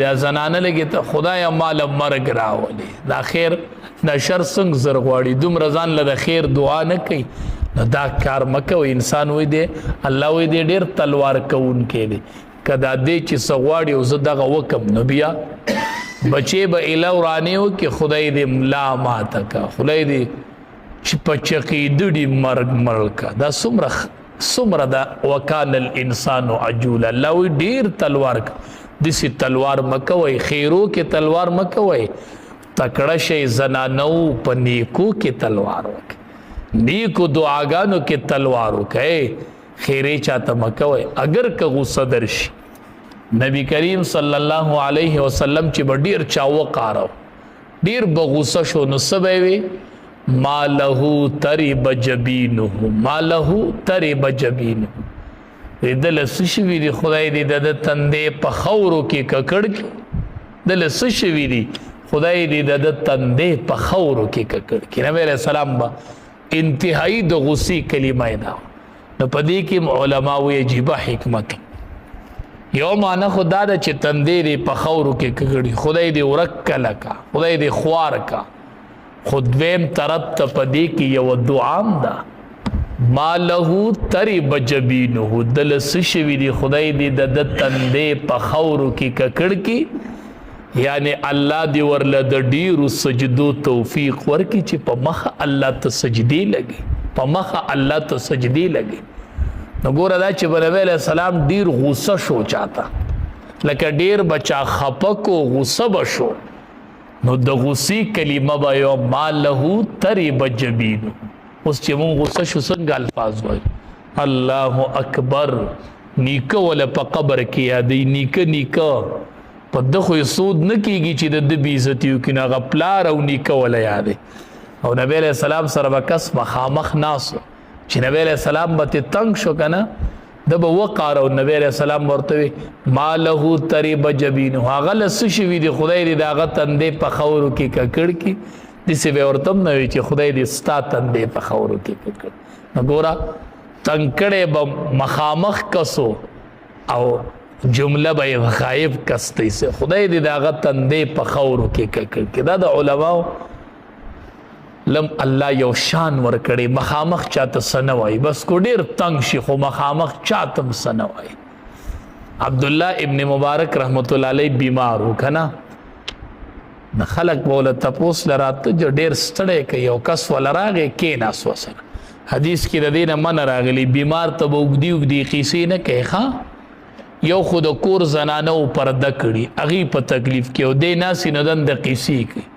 دا زنانه لګي ته خدای مال مرګ راولي دا خیر دا شر څنګه زر غواړي دومره ځان له د خیر دعا نه کوي نو دا کار مکوي انسان وي دی الله وي دی ډېر تلوار کوونکی دی که دا دی چې څه غواړي او زه دغه وکم نو بیا بچې به ایله ورانې وکړي خدای دې ملا ماته که خدای دې چې په چقېده دې مرګ مړ که دا څومره دا وکان الانسان عجولا الله وي ډېر تلوار دسی تلوار مکوي خیرو کې تلوار مکوي تکړه شي زنانو په نیکو کې تلوار وکړي نیکو دعاګانو کې تلوار وکړي خیره چاته مکوي اگر که غصه درشي نبی کریم صلی الله علیه وسلم چې ډیر چا وقارو ډیر بغوسه شو نو سبوي ما له ترب جبینه ما له ترب جبینه دل سشوی دی خدای دی د تندې په خورو کې ککړ کی دل سشوی دی خدای دی د تندې په خورو کې ککړ کی نبی علیہ السلام با انتهایی د غصې کلمه دا نو پدې کې علما وی عجیب حکمت یو معنی خدا د چې تندې دی په خورو کې ککړ خدای دی ورکل کا خدای دی خوار کا خودویم ترت پدې کې یو دعام دا ما له ترب جبینه دل سشوی دی خدای دی د تندې په خورو کې ککړ کی یعنی الله دی ورله د ډیرو سجدو توفیق ورکی چې په مخ الله ته سجدي لګي په مخ الله ته سجدي لګي نو ګوره دا چې نبی علیہ السلام ډیر غصه شو چاته لکه ډیر بچا خپکو غصه بشو نو د غصې کلمه به یو ما له ترب جبینه اوس چې مونږ غصه شو څنګه الفاظ وایو الله اکبر نیکه ولا په قبر کې یادې نیکه په دغه سود نه کیږي چې د بی عزت یو کې نه غپلار او نیکه ولا یادې او نبی علیہ السلام سره به کس مخامخ ناس چې نبی علیہ السلام به تنگ شو کنه د به وقار او نبی علیہ السلام ورته ما له ترب جبینه هغه لس شوی دی خدای دې داغه تندې په خورو کې ککړ کی دسی به ورتم نه وي چې خدای دې ستا تندې په خورو کې ککړ نو ګورا تنکړې به مخامخ کسو او جمله به غایب کستې سه خدای دې داغه تندې په خورو کې ککړ کی دا د علماو لم الله یو شان ور کړي مخامخ چاته سنوي بس کو ډیر تنگ شي خو مخامخ چاتم سنوي عبد الله ابن مبارک رحمت الله علیه بیمار وکنا نه خلق بوله تپوس لراته جو ډیر ستړی کوي او کس ولراغه کې ناس وسره حدیث کې د دینه من راغلی بیمار ته وګدي قیسې نه کوي ښا یو خود کور زنانه او پرده کړي اغي په تکلیف کې او د ناس نه د قیسې کوي